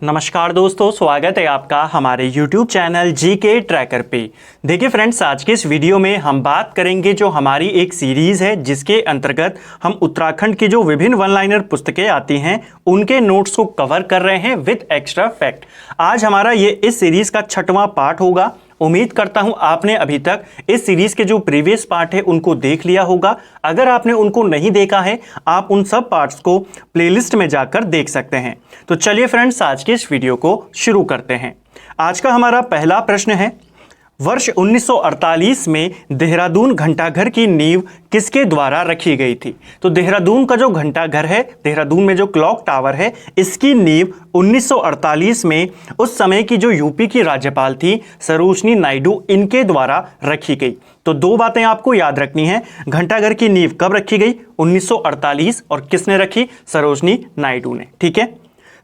नमस्कार दोस्तों, स्वागत है आपका हमारे YouTube चैनल जीके ट्रैकर पे। देखिए फ्रेंड्स, आज के इस वीडियो में हम बात करेंगे जो हमारी एक सीरीज़ है जिसके अंतर्गत हम उत्तराखंड की जो विभिन्न वन लाइनर पुस्तकें आती हैं उनके नोट्स को कवर कर रहे हैं विद एक्स्ट्रा फैक्ट। आज हमारा ये इस सीरीज़ का 6वां पार्ट होगा। उम्मीद करता हूं आपने अभी तक इस सीरीज के जो प्रीवियस पार्ट है उनको देख लिया होगा। अगर आपने उनको नहीं देखा है, आप उन सब पार्ट्स को प्लेलिस्ट में जाकर देख सकते हैं। तो चलिए फ्रेंड्स, आज के इस वीडियो को शुरू करते हैं। आज का हमारा पहला प्रश्न है, वर्ष 1948 में देहरादून घंटाघर की नींव किसके द्वारा रखी गई थी? तो देहरादून का जो घंटाघर है, देहरादून में जो क्लॉक टावर है, इसकी नींव 1948 में उस समय की जो यूपी की राज्यपाल थी सरोजनी नायडू, इनके द्वारा रखी गई। तो दो बातें आपको याद रखनी है, घंटाघर की नींव कब रखी गई? 1948। और किसने रखी? सरोजनी नायडू ने। ठीक है।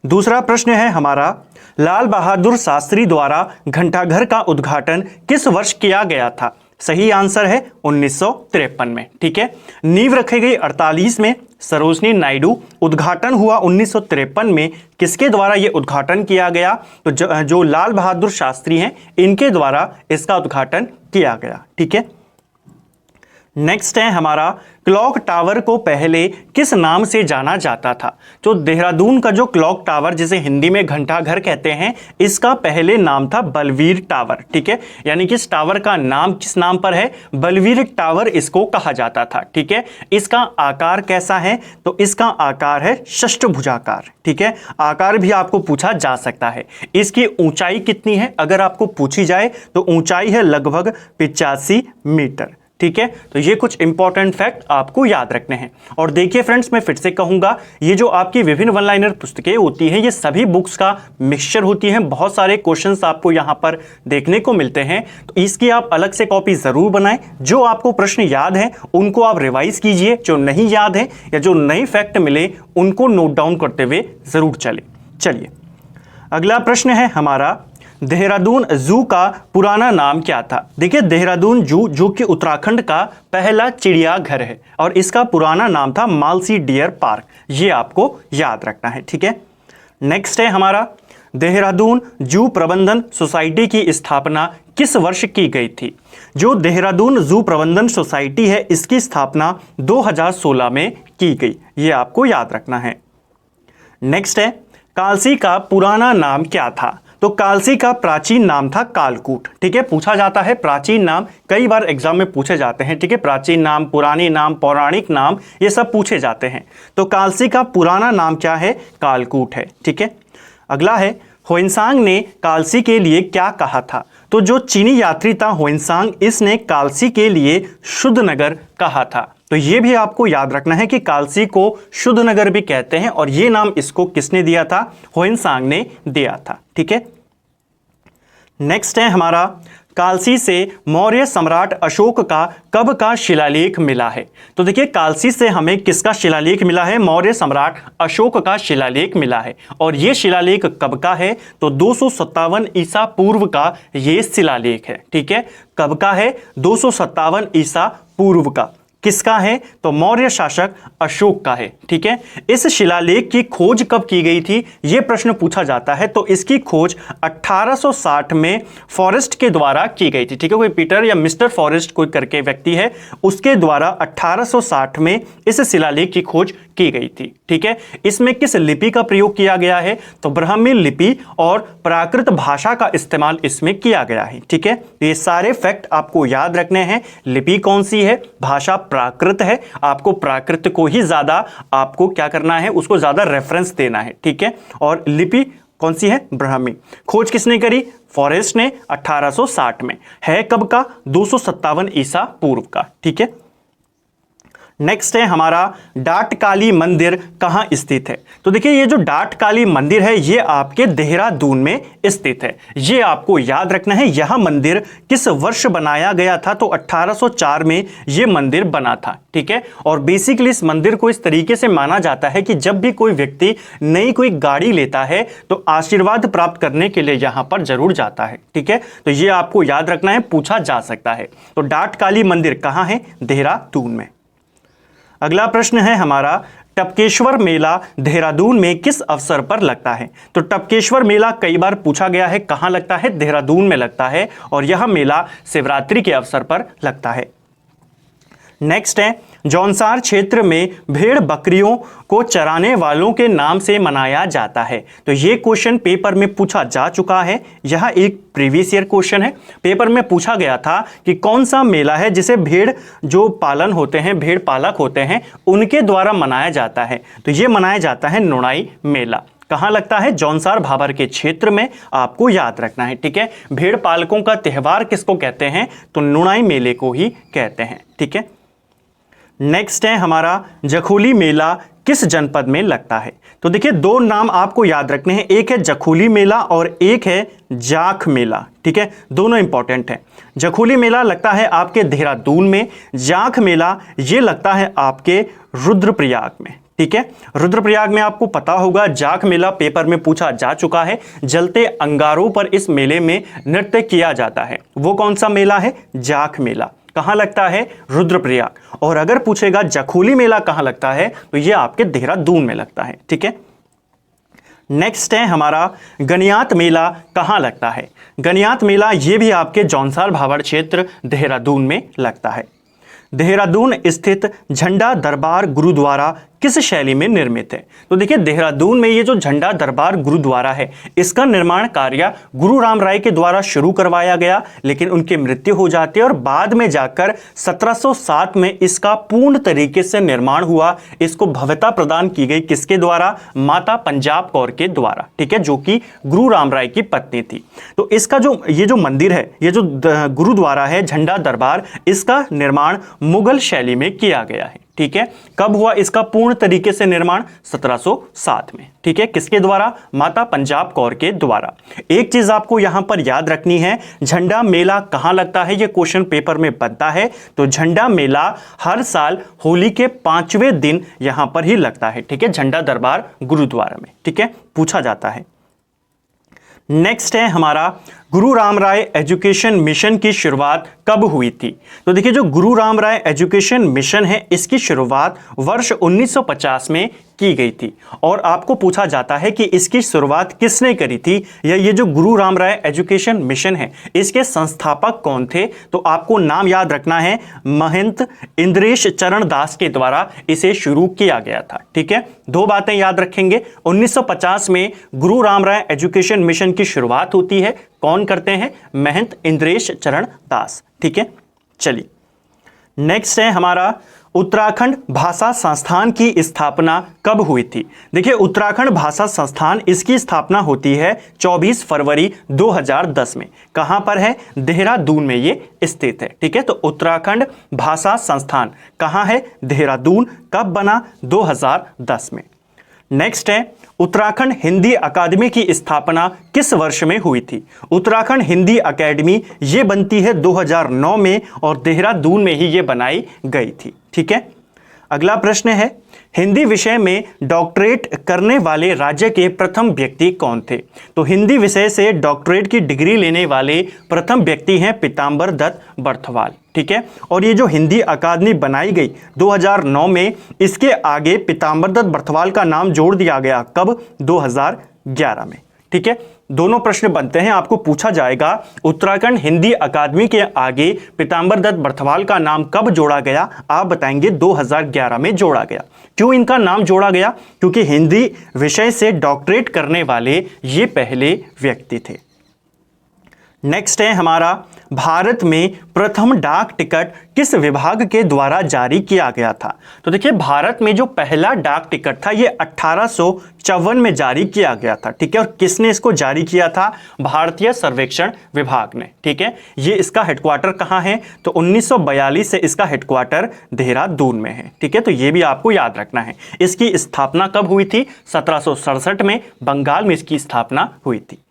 दूसरा प्रश्न है हमारा, लाल बहादुर शास्त्री द्वारा घंटाघर का उद्घाटन किस वर्ष किया गया था? सही आंसर है 1953 में। ठीक है। नींव रखी गई 48 में, सरोजनी नायडू, उद्घाटन हुआ 1953 में। किसके द्वारा यह उद्घाटन किया गया? तो जो लाल बहादुर शास्त्री हैं, इनके द्वारा इसका उद्घाटन किया गया। ठीक है। नेक्स्ट है हमारा, क्लॉक टावर को पहले किस नाम से जाना जाता था? तो देहरादून का जो क्लॉक टावर, जिसे हिंदी में घंटाघर कहते हैं, इसका पहले नाम था बलवीर टावर। ठीक है। यानी कि इस टावर का नाम किस नाम पर है? बलवीर टावर इसको कहा जाता था। ठीक है। इसका आकार कैसा है? तो इसका आकार है षष्ठभुजाकार। ठीक है। आकार भी आपको पूछा जा सकता है। इसकी ऊंचाई कितनी है अगर आपको पूछी जाए तो ऊंचाई है लगभग 85 मीटर। ठीक है। तो ये कुछ इंपॉर्टेंट फैक्ट आपको याद रखने हैं। और देखिए फ्रेंड्स, मैं फिर से कहूंगा, ये जो आपकी विभिन्न वन लाइनर पुस्तकें होती हैं, ये सभी बुक्स का मिक्सचर होती हैं। बहुत सारे क्वेश्चंस आपको यहाँ पर देखने को मिलते हैं। तो इसकी आप अलग से कॉपी जरूर बनाएं। जो आपको प्रश्न याद है उनको आप रिवाइज कीजिए, जो नहीं याद है या जो नए फैक्ट मिले उनको नोट डाउन करते हुए जरूर चलिए अगला प्रश्न है हमारा, देहरादून जू का पुराना नाम क्या था? देखिए, देहरादून जू जो कि उत्तराखंड का पहला चिड़ियाघर है और इसका पुराना नाम था मालसी डियर पार्क। ये आपको याद रखना है। ठीक है। नेक्स्ट है हमारा, देहरादून जू प्रबंधन सोसाइटी की स्थापना किस वर्ष की गई थी? जो देहरादून जू प्रबंधन सोसाइटी है, इसकी स्थापना 2016 में की गई। ये आपको याद रखना है। नेक्स्ट है, कालसी का पुराना नाम क्या था? तो कालसी का प्राचीन नाम था कालकूट। ठीक है। पूछा जाता है प्राचीन नाम, कई बार एग्जाम में पूछे जाते हैं। ठीक है। प्राचीन नाम, पुरानी नाम, पौराणिक नाम, ये सब पूछे जाते हैं। तो कालसी का पुराना नाम क्या है? कालकूट है। ठीक है। अगला है, ह्वेनसांग ने कालसी के लिए क्या कहा था? तो जो चीनी यात्री था ह्वेनसांग, इसने कालसी के लिए शुद्ध नगर कहा था। तो ये भी आपको याद रखना है कि कालसी को शुद्ध नगर भी कहते हैं और ये नाम इसको किसने दिया था? ह्वेनसांग ने दिया था। ठीक है। नेक्स्ट है हमारा, कालसी से मौर्य सम्राट अशोक का कब का शिलालेख मिला है? तो देखिए, कालसी से हमें किसका शिलालेख मिला है? मौर्य सम्राट अशोक का शिलालेख मिला है। और यह शिलालेख कब का है? तो 257 ईसा पूर्व का यह शिलालेख है। ठीक है। कब का है? 257 ईसा पूर्व का। किसका है? तो मौर्य शासक अशोक का है। ठीक है। इस शिलालेख की खोज कब की गई थी, यह प्रश्न पूछा जाता है। तो इसकी खोज 1860 में फॉरेस्ट के द्वारा की गई थी। ठीक है। कोई पीटर या मिस्टर फॉरेस्ट कोई करके व्यक्ति है, उसके द्वारा 1860 में इस शिलालेख की खोज की गई थी। ठीक है। इसमें किस लिपि का प्रयोग किया गया है? तो ब्राह्मी लिपि और प्राकृत भाषा का इस्तेमाल इसमें किया गया है। ठीक है। ये सारे फैक्ट आपको याद रखने हैं। लिपि कौन सी है? भाषा प्राकृत है। आपको प्राकृत को ही ज्यादा आपको क्या करना है? उसको ज्यादा रेफरेंस देना है। ठीक है। और लिपि कौन सी है? ब्राह्मी। खोज किसने करी? फॉरेस्ट ने 1860 में। है कब का? 257 ईसा पूर्व का। ठीक है। नेक्स्ट है हमारा, डाटकाली मंदिर कहाँ स्थित है? तो देखिए, ये जो डाटकाली मंदिर है ये आपके देहरादून में स्थित है। ये आपको याद रखना है। यह मंदिर किस वर्ष बनाया गया था? तो 1804 में ये मंदिर बना था। ठीक है। और बेसिकली इस मंदिर को इस तरीके से माना जाता है कि जब भी कोई व्यक्ति नई कोई गाड़ी लेता है तो आशीर्वाद प्राप्त करने के लिए यहां पर जरूर जाता है। ठीक है। तो ये आपको याद रखना है, पूछा जा सकता है। तो डाटकाली मंदिर कहाँ है? देहरादून में। अगला प्रश्न है हमारा, टपकेश्वर मेला देहरादून में किस अवसर पर लगता है? तो टपकेश्वर मेला कई बार पूछा गया है, कहां लगता है? देहरादून में लगता है और यह मेला शिवरात्रि के अवसर पर लगता है। नेक्स्ट है, जौनसार क्षेत्र में भेड़ बकरियों को चराने वालों के नाम से मनाया जाता है। तो ये क्वेश्चन पेपर में पूछा जा चुका है, यह एक प्रीवियस ईयर क्वेश्चन है। पेपर में पूछा गया था कि कौन सा मेला है जिसे भेड़ जो पालन होते हैं, भेड़ पालक होते हैं, उनके द्वारा मनाया जाता है। तो ये मनाया जाता है नुणाई मेला। कहाँ लगता है? जौनसार भाबर के क्षेत्र में, आपको याद रखना है, ठीक है। भेड़ पालकों का त्यौहार किसको कहते हैं? तो नुणाई मेले को ही कहते हैं, ठीक है। नेक्स्ट है हमारा, जखोली मेला किस जनपद में लगता है? तो देखिए, दो नाम आपको याद रखने हैं, एक है जखोली मेला और एक है जाख मेला, ठीक है। दोनों इंपॉर्टेंट है। जखोली मेला लगता है आपके देहरादून में, जाख मेला ये लगता है आपके रुद्रप्रयाग में, ठीक है। रुद्रप्रयाग में आपको पता होगा, जाख मेला पेपर में पूछा जा चुका है। जलते अंगारों पर इस मेले में नृत्य किया जाता है। वो कौन सा मेला है? जाख मेला। कहां लगता है? रुद्रप्रयाग। और अगर पूछेगा जखोली मेला कहां लगता है, तो ये आपके देहरादून में लगता है, ठीक है। नेक्स्ट है हमारा, गनियात मेला कहां लगता है? गनियात मेला ये भी आपके जौनसार भाबर क्षेत्र देहरादून में लगता है। देहरादून स्थित झंडा दरबार गुरुद्वारा किस शैली में निर्मित है? तो देखिए, देहरादून में ये जो झंडा दरबार गुरुद्वारा है, इसका निर्माण कार्य गुरु राम राय के द्वारा शुरू करवाया गया, लेकिन उनकी मृत्यु हो जाती है और बाद में जाकर 1707 में इसका पूर्ण तरीके से निर्माण हुआ। इसको भव्यता प्रदान की गई किसके द्वारा? माता पंजाब कौर के द्वारा, ठीक है, जो कि गुरु राम राय की पत्नी थी। तो इसका जो ये जो मंदिर है, ये जो गुरुद्वारा है झंडा दरबार, इसका निर्माण मुगल शैली में किया गया है, ठीक है। कब हुआ इसका पूर्ण तरीके से निर्माण? 1707 में, ठीक है। किसके द्वारा? माता पंजाब कौर के द्वारा। एक चीज आपको यहां पर याद रखनी है, झंडा मेला कहां लगता है? ये क्वेश्चन पेपर में बनता है। तो झंडा मेला हर साल होली के 5वें दिन यहां पर ही लगता है, ठीक है, झंडा दरबार गुरुद्वारा में, ठीक है, पूछा जाता है। नेक्स्ट है हमारा, गुरु राम राय एजुकेशन मिशन की शुरुआत कब हुई थी? तो देखिए, जो गुरु राम राय एजुकेशन मिशन है, इसकी शुरुआत वर्ष 1950 में की गई थी। और आपको पूछा जाता है कि इसकी शुरुआत किसने करी थी, या ये जो गुरु राम राय एजुकेशन मिशन है, इसके संस्थापक कौन थे? तो आपको नाम याद रखना है, महंत इंद्रेश चरण दास के द्वारा इसे शुरू किया गया था, ठीक है। दो बातें याद रखेंगे, 1950 में गुरु राम राय एजुकेशन मिशन की शुरुआत होती है। कौन करते हैं? महंत इंद्रेश चरण दास, ठीक है। चलिए, नेक्स्ट है हमारा, उत्तराखंड भाषा संस्थान की स्थापना कब हुई थी? देखिए, उत्तराखंड भाषा संस्थान, इसकी स्थापना होती है 24 फरवरी 2010 में। कहां पर है? देहरादून में ये स्थित है, ठीक है। तो उत्तराखंड भाषा संस्थान कहां है? देहरादून। कब बना? 2010 में। नेक्स्ट है, उत्तराखंड हिंदी अकादमी की स्थापना किस वर्ष में हुई थी? उत्तराखंड हिंदी अकेडमी ये बनती है 2009 में और देहरादून में ही ये बनाई गई थी, ठीक है। अगला प्रश्न है, हिंदी विषय में डॉक्टरेट करने वाले राज्य के प्रथम व्यक्ति कौन थे? तो हिंदी विषय से डॉक्टरेट की डिग्री लेने वाले प्रथम व्यक्ति हैं पीताम्बर दत्त बर्थवाल, ठीक है। और ये जो हिंदी अकादमी बनाई गई 2009 में, इसके आगे पीताम्बर दत्त बर्थवाल का नाम जोड़ दिया गया। कब? 2011 में, ठीक है। दोनों प्रश्न बनते हैं, आपको पूछा जाएगा उत्तराखंड हिंदी अकादमी के आगे पीताम्बर दत्त बर्थवाल का नाम कब जोड़ा गया? आप बताएंगे 2011 में जोड़ा गया। क्यों इनका नाम जोड़ा गया? क्योंकि हिंदी विषय से डॉक्टरेट करने वाले ये पहले व्यक्ति थे। नेक्स्ट है हमारा, भारत में प्रथम डाक टिकट किस विभाग के द्वारा जारी किया गया था? तो देखिए, भारत में जो पहला डाक टिकट था, ये 1854 में जारी किया गया था, ठीक है। और किसने इसको जारी किया था? भारतीय सर्वेक्षण विभाग ने, ठीक है। ये इसका हेडक्वार्टर कहाँ है? तो 1942 से इसका हेडक्वार्टर देहरादून में है, ठीक है। तो ये भी आपको याद रखना है। इसकी स्थापना कब हुई थी? 1767 में बंगाल में इसकी स्थापना हुई थी।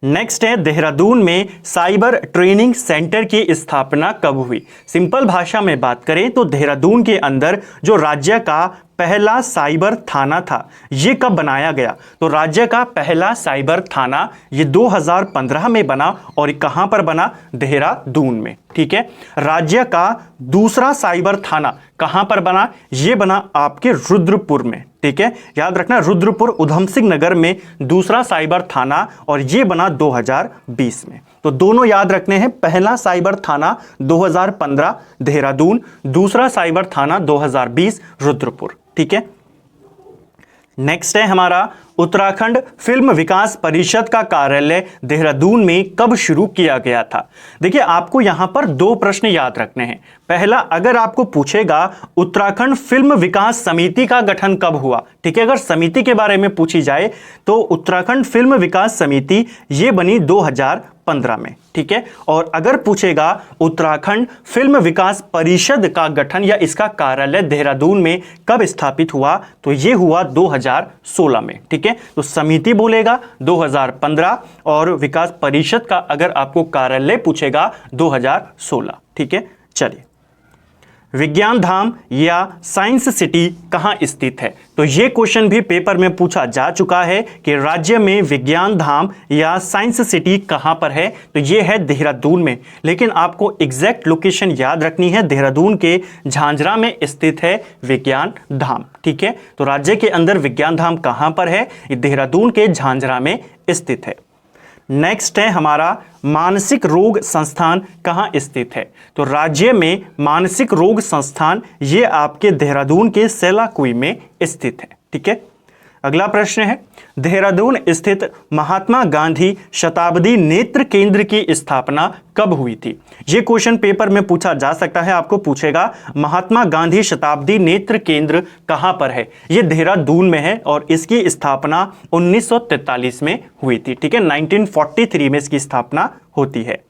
नेक्स्ट है, देहरादून में साइबर ट्रेनिंग सेंटर की स्थापना कब हुई? सिंपल भाषा में बात करें तो देहरादून के अंदर जो राज्य का पहला साइबर थाना था, ये कब बनाया गया? तो राज्य का पहला साइबर थाना ये 2015 में बना और कहां पर बना? देहरादून में। ठीक है, राज्य का दूसरा साइबर थाना कहां पर बना? ये बना आपके रुद्रपुर में। ठीक है, याद रखना, रुद्रपुर उधम सिंह नगर में दूसरा साइबर थाना, और ये बना 2020 में। तो दोनों याद रखने हैं, पहला साइबर थाना 2015 देहरादून, दूसरा साइबर थाना 2020 रुद्रपुर। ठीक है, नेक्स्ट है हमारा उत्तराखंड फिल्म विकास परिषद का कार्यालय देहरादून में कब शुरू किया गया था? देखिए, आपको यहां पर दो प्रश्न याद रखने हैं। पहला, अगर आपको पूछेगा उत्तराखंड फिल्म विकास समिति का गठन कब हुआ, ठीक है, अगर समिति के बारे में पूछी जाए तो उत्तराखंड फिल्म विकास समिति ये बनी 2015 में। ठीक है, और अगर पूछेगा उत्तराखंड फिल्म विकास परिषद का गठन या इसका कार्यालय देहरादून में कब स्थापित हुआ, तो ये हुआ 2016 में। ठीक है, तो समिति बोलेगा 2015 और विकास परिषद का अगर आपको कार्यालय पूछेगा 2016। ठीक है, चलिए, विज्ञान धाम या साइंस सिटी कहाँ स्थित है? तो ये क्वेश्चन भी पेपर में पूछा जा चुका है कि राज्य में विज्ञान धाम या साइंस सिटी कहाँ पर है, तो ये है देहरादून में। लेकिन आपको एग्जैक्ट लोकेशन याद रखनी है, देहरादून के झांझरा में स्थित है विज्ञान धाम। ठीक है, तो राज्य के अंदर विज्ञान धाम कहाँ पर है? ये देहरादून के झांझरा में स्थित है। नेक्स्ट है हमारा मानसिक रोग संस्थान कहाँ स्थित है? तो राज्य में मानसिक रोग संस्थान ये आपके देहरादून के सेलाकुई में स्थित है। ठीक है, अगला प्रश्न है, देहरादून स्थित महात्मा गांधी शताब्दी नेत्र केंद्र की स्थापना कब हुई थी? ये क्वेश्चन पेपर में पूछा जा सकता है। आपको पूछेगा महात्मा गांधी शताब्दी नेत्र केंद्र कहां पर है? ये देहरादून में है और इसकी स्थापना 1943 में हुई थी। ठीक है, 1943 में इसकी स्थापना होती है।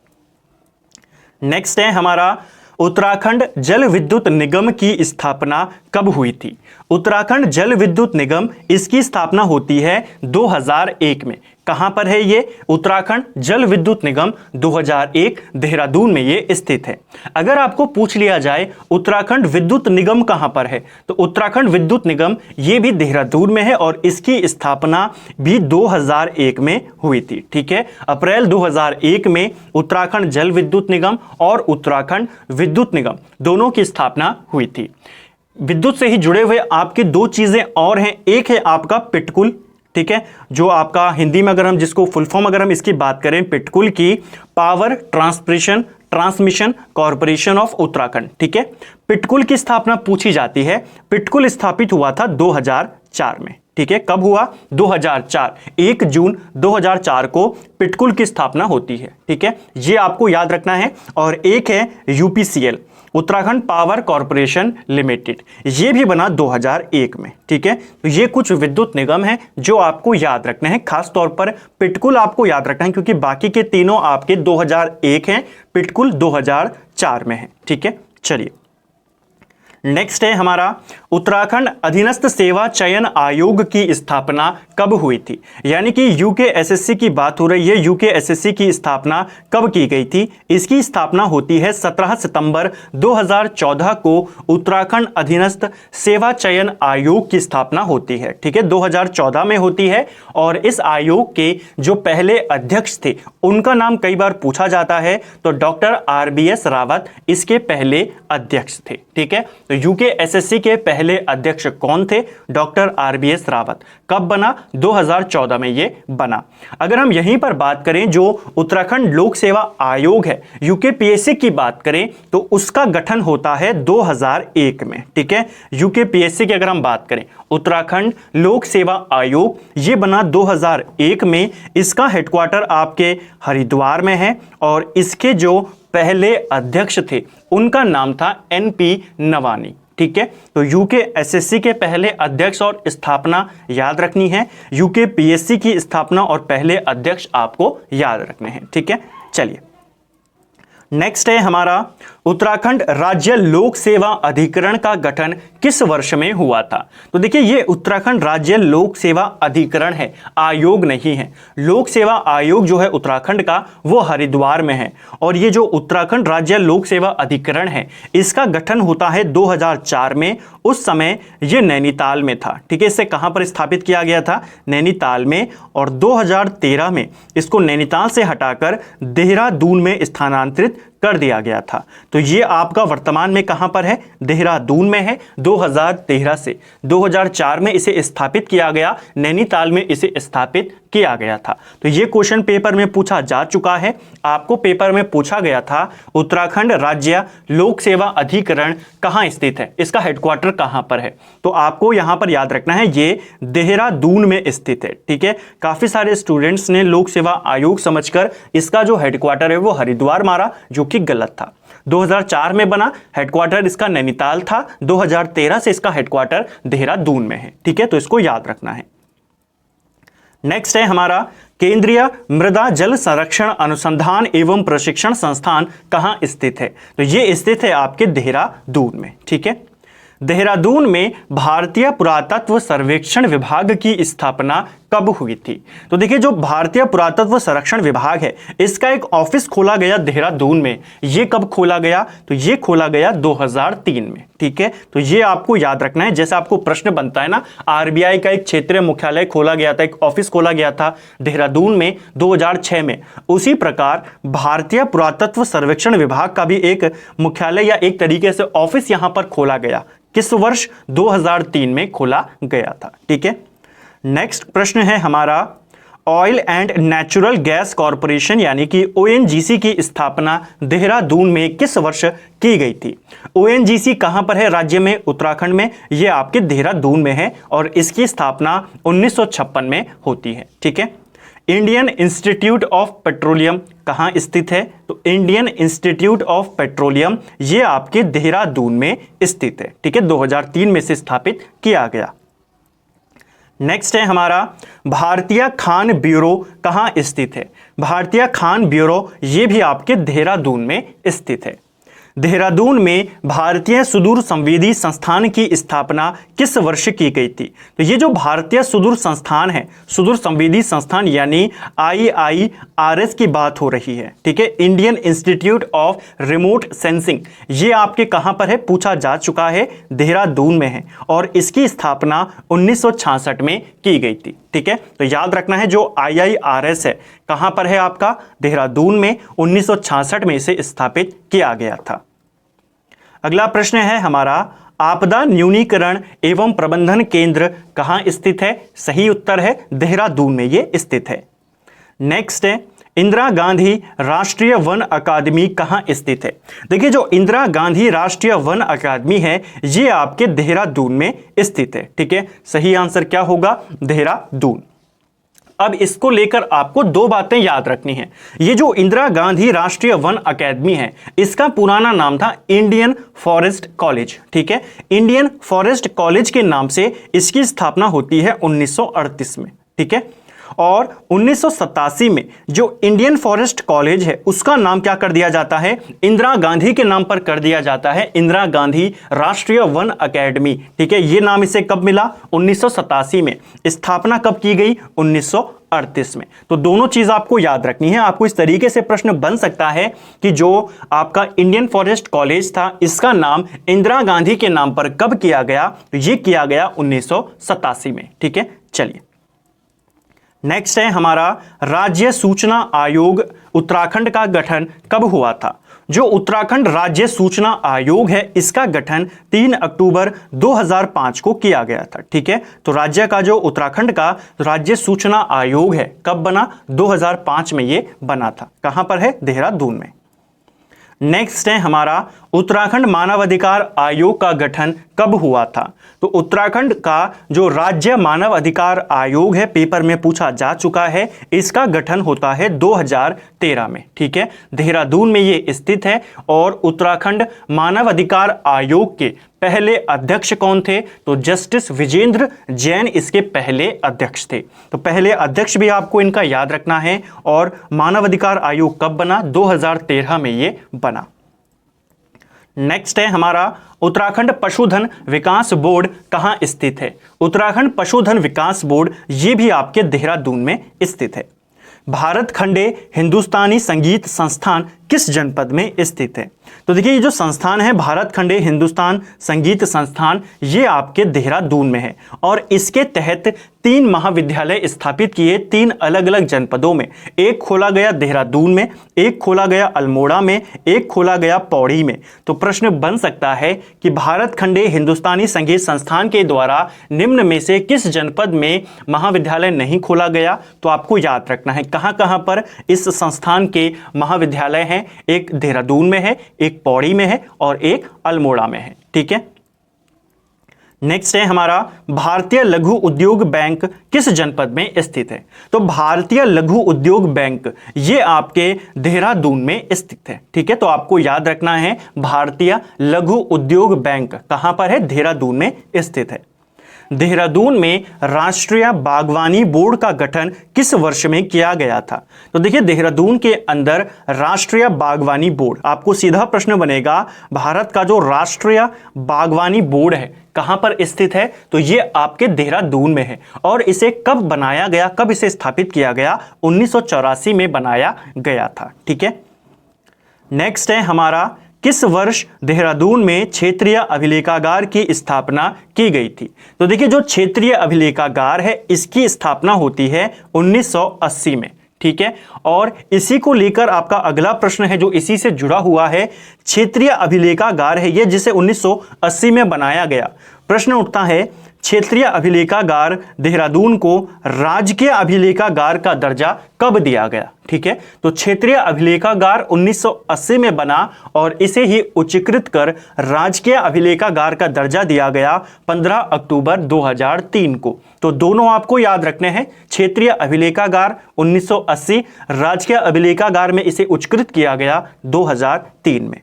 नेक्स्ट है हमारा उत्तराखंड जल विद्युत निगम की स्थापना कब हुई थी? उत्तराखंड जल विद्युत निगम इसकी स्थापना होती है 2001 में। कहां पर है ये? उत्तराखंड जल विद्युत निगम 2001 देहरादून में ये स्थित है। अगर आपको पूछ लिया जाए उत्तराखंड विद्युत निगम कहां पर है, तो उत्तराखंड विद्युत निगम ये भी देहरादून में है और इसकी स्थापना भी 2001 में हुई थी। ठीक है, अप्रैल 2001 में उत्तराखंड जल विद्युत निगम और उत्तराखंड विद्युत निगम दोनों की स्थापना हुई थी। विद्युत से ही जुड़े हुए आपकी दो चीजें और हैं। एक है आपका पिटकुल, ठीक है, जो आपका हिंदी में अगर हम जिसको फुल फॉर्म अगर हम इसकी बात करें पिटकुल की, power transmission corporation of Uttarakhand. ठीक है, पिटकुल की स्थापना पूछी जाती है। पिटकुल स्थापित हुआ था 2004 में। ठीक है, कब हुआ? 2004, 1 जून 2004 को पिटकुल की स्थापना होती है। ठीक है, ये आपको याद रखना है। और एक है UPCL, Uttarakhand power corporation limited, ये भी बना 2001 में। ठीक है, तो ये कुछ विद्युत निगम हैं जो आपको याद रखने हैं। खास तौर पर पिटकुल आपको याद रखना है क्योंकि बाकी के तीनों आपके 2001 हैं, पिटकुल 2004 में है। ठीक है, चलिए, नेक्स्ट है हमारा उत्तराखंड अधीनस्थ सेवा चयन आयोग की स्थापना कब हुई थी? यानी कि यूकेएसएससी की बात हो रही है। यूकेएसएससी की स्थापना कब की गई थी? इसकी स्थापना होती है 17 सितंबर 2014 को उत्तराखंड अधीनस्थ सेवा चयन आयोग की स्थापना होती है। ठीक है, 2014 में होती है। और इस आयोग के जो पहले अध्यक्ष थे उनका नाम कई बार पूछा जाता है, तो डॉक्टर RBS रावत इसके पहले अध्यक्ष थे। ठीक है, तो यूकेएसएससी के पहले अध्यक्ष कौन थे? Doctor RBS Rawat. कब बना? 2014 में ये बना। अगर हम यहीं पर बात करें जो उत्तराखंड लोक सेवा आयोग है, यूकेपीएससी की बात करें तो उसका गठन होता है 2001 में। ठीक है, यूकेपीएससी की अगर हम बात करें, उत्तराखंड लोक सेवा आयोग ये बना 2001 में। इसका हेडक्वार्टर आपके हरिद्वार में है और इसके जो पहले अध्यक्ष थे उनका नाम था NP नवानी। ठीक है, तो यूकेएसएससी के पहले अध्यक्ष और स्थापना याद रखनी है। यूकेपीएससी की स्थापना और पहले अध्यक्ष आपको याद रखने हैं। ठीक है, चलिए, नेक्स्ट है हमारा उत्तराखंड राज्य लोक सेवा अधिकरण का गठन किस वर्ष में हुआ था? तो देखिए, ये उत्तराखंड राज्य लोक सेवा अधिकरण है, आयोग नहीं है। लोक सेवा आयोग जो है उत्तराखंड का, वो हरिद्वार में है। और ये जो उत्तराखंड राज्य लोक सेवा अधिकरण है, इसका गठन होता है 2004 में। उस समय ये नैनीताल में था। ठीक है, इसे कहां पर स्थापित किया गया था? नैनीताल में। और 2013 में इसको नैनीताल से हटाकर देहरादून में स्थानांतरित कर दिया गया था। तो ये आपका वर्तमान में कहां पर है? देहरादून में है। 2013 से 2004 में इसे स्थापित किया गया, नैनीताल में इसे स्थापित किया गया था। तो ये क्वेश्चन पेपर में पूछा जा चुका है। आपको पेपर में पूछा गया था उत्तराखंड राज्य लोक सेवा अधिकरण कहां स्थित है, इसका हेडक्वार्टर कहां पर है? तो आपको यहां पर याद रखना है ये देहरादून में स्थित है। ठीक है, काफी सारे स्टूडेंट्स ने लोक सेवा आयोग समझकर इसका जो हेडक्वार्टर है वो हरिद्वार मारा, जो कि गलत था। 2004 में बना, हेडक्वार्टर इसका नैनीताल था। 2013 से इसका हेडक्वार्टर देहरादून में है। ठीक है, तो इसको याद रखना है। नेक्स्ट है हमारा केंद्रीय मृदा जल संरक्षण अनुसंधान एवं प्रशिक्षण संस्थान कहां स्थित है? तो ये स्थित है आपके देहरादून में। ठीक है, देहरादून में भारतीय पुरातत्व सर्वेक्षण विभाग की स्थापना कब हुई थी? तो देखिए, जो भारतीय पुरातत्व संरक्षण विभाग है, इसका एक ऑफिस खोला गया देहरादून में। ये कब खोला गया? तो ये खोला गया 2003 में। ठीक है, तो ये आपको याद रखना है। जैसे आपको प्रश्न बनता है ना, आरबीआई का एक क्षेत्रीय मुख्यालय खोला गया था, एक ऑफिस खोला गया था देहरादून में 2006 में, उसी प्रकार भारतीय पुरातत्व सर्वेक्षण विभाग का भी एक मुख्यालय या एक तरीके से ऑफिस यहां पर खोला गया। किस वर्ष? 2003 में खोला गया था। ठीक है, नेक्स्ट प्रश्न है हमारा oil and natural gas corporation यानी कि ओएनजीसी की स्थापना देहरादून में किस वर्ष की गई थी? ओएनजीसी कहां पर है राज्य में? उत्तराखंड में। ये आपके देहरादून में है और इसकी स्थापना 1956 में होती है। ठीक है, इंडियन इंस्टीट्यूट ऑफ पेट्रोलियम कहां स्थित है? तो इंडियन इंस्टीट्यूट ऑफ पेट्रोलियम ये आपके देहरादून में स्थित है। ठीक है, 2003 में से स्थापित किया गया। नेक्स्ट है हमारा भारतीय खान ब्यूरो कहां स्थित है? भारतीय खान ब्यूरो ये भी आपके देहरादून में स्थित है। देहरादून में भारतीय सुदूर संवेदी संस्थान की स्थापना किस वर्ष की गई थी? तो ये जो भारतीय सुदूर संस्थान है, सुदूर संवेदी संस्थान यानी IIRS की बात हो रही है। ठीक है, Indian institute of remote sensing, ये आपके कहां पर है? पूछा जा चुका है, देहरादून में है और इसकी स्थापना 1966 में की गई थी। ठीक है, तो याद रखना है जो IIRS है कहां पर है आपका? देहरादून में। 1966 में इसे स्थापित किया गया था। अगला प्रश्न है हमारा आपदा न्यूनीकरण एवं प्रबंधन केंद्र कहां स्थित है? सही उत्तर है देहरादून में ये स्थित है। नेक्स्ट है इंदिरा गांधी राष्ट्रीय वन अकादमी कहां स्थित है? देखिए, जो इंदिरा गांधी राष्ट्रीय वन अकादमी है ये आपके देहरादून में स्थित है। ठीक है, सही आंसर क्या होगा? देहरादून। अब इसको लेकर आपको दो बातें याद रखनी है। ये जो इंदिरा गांधी राष्ट्रीय वन अकादमी है, इसका पुराना नाम था इंडियन फॉरेस्ट कॉलेज। ठीक है, इंडियन फॉरेस्ट कॉलेज के नाम से इसकी स्थापना होती है 1938 में। ठीक है, और 1987 में जो इंडियन फॉरेस्ट कॉलेज है उसका नाम क्या कर दिया जाता है? इंदिरा गांधी के नाम पर कर दिया जाता है, इंदिरा गांधी राष्ट्रीय वन अकेडमी। ठीक है, ये नाम इसे कब मिला? 1987 में। स्थापना कब की गई? 1938 में। तो दोनों चीज आपको याद रखनी है। आपको इस तरीके से प्रश्न बन सकता है कि जो आपका इंडियन फॉरेस्ट कॉलेज था, इसका नाम इंदिरा गांधी के नाम पर कब किया गया? तो ये किया गया 1987 में। ठीक है, चलिए नेक्स्ट है हमारा राज्य सूचना आयोग उत्तराखंड का गठन कब हुआ था? जो उत्तराखंड राज्य सूचना आयोग है इसका गठन 3 अक्टूबर 2005 को किया गया था। ठीक है, तो राज्य का जो उत्तराखंड का राज्य सूचना आयोग है कब बना? 2005 में ये बना था। कहां पर है? देहरादून में। नेक्स्ट है हमारा उत्तराखंड मानवाधिकार आयोग का गठन कब हुआ था? तो उत्तराखंड का जो राज्य मानव अधिकार आयोग है, पेपर में पूछा जा चुका है, इसका गठन होता है 2013 में। ठीक है, देहरादून में ये स्थित है। और उत्तराखंड मानव अधिकार आयोग के पहले अध्यक्ष कौन थे? तो जस्टिस विजेंद्र जैन इसके पहले अध्यक्ष थे। तो पहले अध्यक्ष भी आपको इनका याद रखना है। और मानवाधिकार आयोग कब बना? 2013 में ये बना। नेक्स्ट है हमारा उत्तराखंड पशुधन विकास बोर्ड कहाँ स्थित है। उत्तराखंड पशुधन विकास बोर्ड ये भी आपके देहरादून में स्थित है। भारत खंडे हिंदुस्तानी संगीत संस्थान किस जनपद में स्थित है। तो देखिए ये जो संस्थान है भारत खंडे हिंदुस्तान संगीत संस्थान ये आपके देहरादून में है और इसके तहत 3 महाविद्यालय स्थापित किए 3 अलग अलग जनपदों में। एक खोला गया देहरादून में, एक खोला गया अल्मोड़ा में, एक खोला गया पौड़ी में। तो प्रश्न बन सकता है कि भारत खंडे हिंदुस्तानी संगीत संस्थान के द्वारा निम्न में से किस जनपद में महाविद्यालय नहीं खोला गया। तो आपको याद रखना है कहां कहां पर इस संस्थान के महाविद्यालय हैं। एक देहरादून में है, एक पौड़ी में है और एक अल्मोड़ा में है। ठीक है। नेक्स्ट है हमारा भारतीय लघु उद्योग बैंक किस जनपद में स्थित है। तो भारतीय लघु उद्योग बैंक ये आपके देहरादून में स्थित है। ठीक है। तो आपको याद रखना है भारतीय लघु उद्योग बैंक कहां पर है, देहरादून में स्थित है। देहरादून में राष्ट्रीय बागवानी बोर्ड का गठन किस वर्ष में किया गया था। तो देखिए देहरादून के अंदर राष्ट्रीय बागवानी बोर्ड, आपको सीधा प्रश्न बनेगा भारत का जो राष्ट्रीय बागवानी बोर्ड है कहां पर स्थित है। तो ये आपके देहरादून में है और इसे कब बनाया गया, कब इसे स्थापित किया गया, 1984 में बनाया गया था। ठीक है। नेक्स्ट है हमारा किस वर्ष देहरादून में क्षेत्रीय अभिलेखागार की स्थापना की गई थी। तो देखिए जो क्षेत्रीय अभिलेखागार है इसकी स्थापना होती है 1980 में। ठीक है। और इसी को लेकर आपका अगला प्रश्न है जो इसी से जुड़ा हुआ है। क्षेत्रीय अभिलेखागार है ये जिसे 1980 में बनाया गया। प्रश्न उठता है क्षेत्रीय अभिलेखागार देहरादून को राजकीय अभिलेखागार का दर्जा कब दिया गया। ठीक है। तो क्षेत्रीय अभिलेखागार 1980 में बना और इसे ही उच्चीकृत कर राजकीय अभिलेखागार का दर्जा दिया गया 15 अक्टूबर 2003 को। तो दोनों आपको याद रखने हैं, क्षेत्रीय अभिलेखागार 1980, राजकीय अभिलेखागार में इसे उच्चीकृत किया गया 2003 में।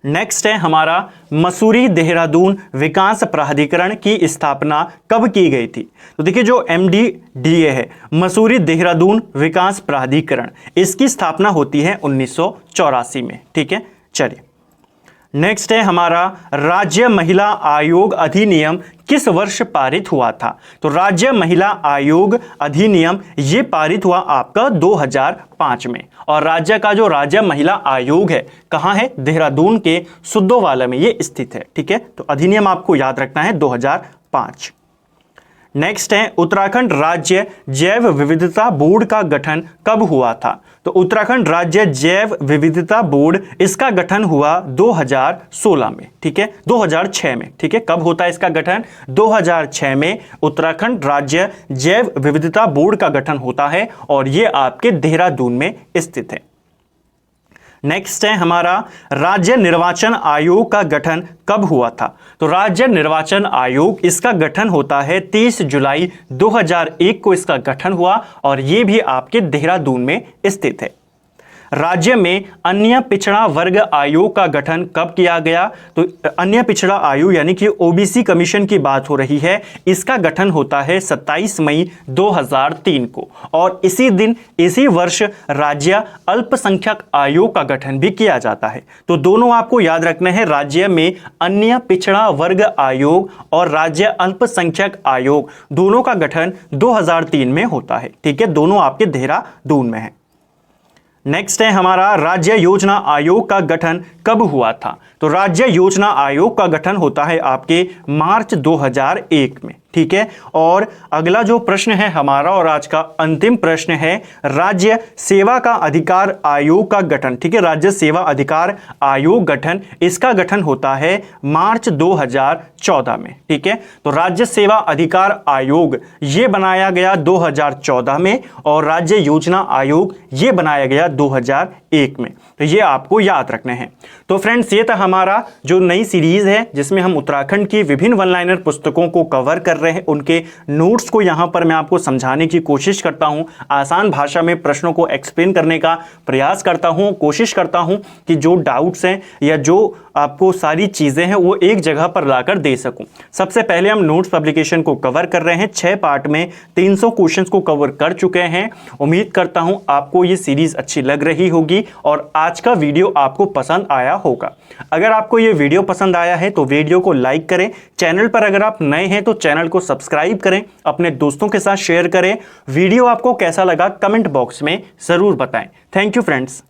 नेक्स्ट है हमारा मसूरी देहरादून विकास प्राधिकरण की स्थापना कब की गई थी। तो देखिए जो MDDA है मसूरी देहरादून विकास प्राधिकरण, इसकी स्थापना होती है 1984 में। ठीक है। चलिए नेक्स्ट है हमारा राज्य महिला आयोग अधिनियम किस वर्ष पारित हुआ था। तो राज्य महिला आयोग अधिनियम ये पारित हुआ आपका 2005 में और राज्य का जो राज्य महिला आयोग है कहाँ है, देहरादून के सुद्धोवाला में ये स्थित है। ठीक है। तो अधिनियम आपको याद रखना है 2005। नेक्स्ट है उत्तराखंड राज्य जैव विविधता बोर्ड का गठन कब हुआ था। तो उत्तराखंड राज्य जैव विविधता बोर्ड इसका गठन हुआ 2016 में। ठीक है। 2006 में। ठीक है। कब होता है इसका गठन, 2006 में उत्तराखंड राज्य जैव विविधता बोर्ड का गठन होता है और ये आपके देहरादून में स्थित है। नेक्स्ट है हमारा राज्य निर्वाचन आयोग का गठन कब हुआ था। तो राज्य निर्वाचन आयोग इसका गठन होता है 30 जुलाई 2001 को इसका गठन हुआ और ये भी आपके देहरादून में स्थित है। राज्य में अन्य पिछड़ा वर्ग आयोग का गठन कब किया गया। तो अन्य पिछड़ा आयोग यानी कि OBC कमीशन की बात हो रही है, इसका गठन होता है 27 मई 2003 को और इसी दिन इसी वर्ष राज्य अल्पसंख्यक आयोग का गठन भी किया जाता है। तो दोनों आपको याद रखना है, राज्य में अन्य पिछड़ा वर्ग आयोग और राज्य अल्पसंख्यक आयोग दोनों का गठन 2003 में होता है। ठीक है। दोनों आपके देहरादून में है। नेक्स्ट है हमारा राज्य योजना आयोग का गठन कब हुआ था। तो राज्य योजना आयोग का गठन होता है आपके मार्च 2001 में। ठीक है। और अगला जो प्रश्न है हमारा और आज का अंतिम प्रश्न है राज्य सेवा का अधिकार आयोग का गठन। ठीक है। राज्य सेवा अधिकार आयोग गठन, इसका गठन होता है मार्च 2014 में। ठीक है। तो राज्य सेवा अधिकार आयोग ये बनाया गया 2014 में और राज्य योजना आयोग ये बनाया गया 2001 में। तो ये आपको याद रखने हैं। तो फ्रेंड्स ये था हमारा जो नई सीरीज है जिसमें हम उत्तराखंड की विभिन्न वन लाइनर पुस्तकों को कवर कर रहे हैं, उनके नोट्स को यहाँ पर मैं आपको समझाने की कोशिश करता हूँ, आसान भाषा में प्रश्नों को एक्सप्लेन करने का प्रयास करता हूँ, कोशिश करता हूँ कि जो डाउट्स हैं या जो आपको सारी चीज़ें हैं वो एक जगह पर लाकर दे सकूं। सबसे पहले हम नोट्स पब्लिकेशन को कवर कर रहे हैं। 6 पार्ट में 300 क्वेश्चंस को कवर कर चुके हैं। उम्मीद करता हूं आपको ये सीरीज अच्छी लग रही होगी और आज का वीडियो आपको पसंद आया होगा। अगर आपको ये वीडियो पसंद आया है तो वीडियो को लाइक करें। चैनल पर अगर आप नए हैं तो चैनल को सब्सक्राइब करें, अपने दोस्तों के साथ शेयर करें। वीडियो आपको कैसा लगा कमेंट बॉक्स में ज़रूर बताएं। Thank you friends.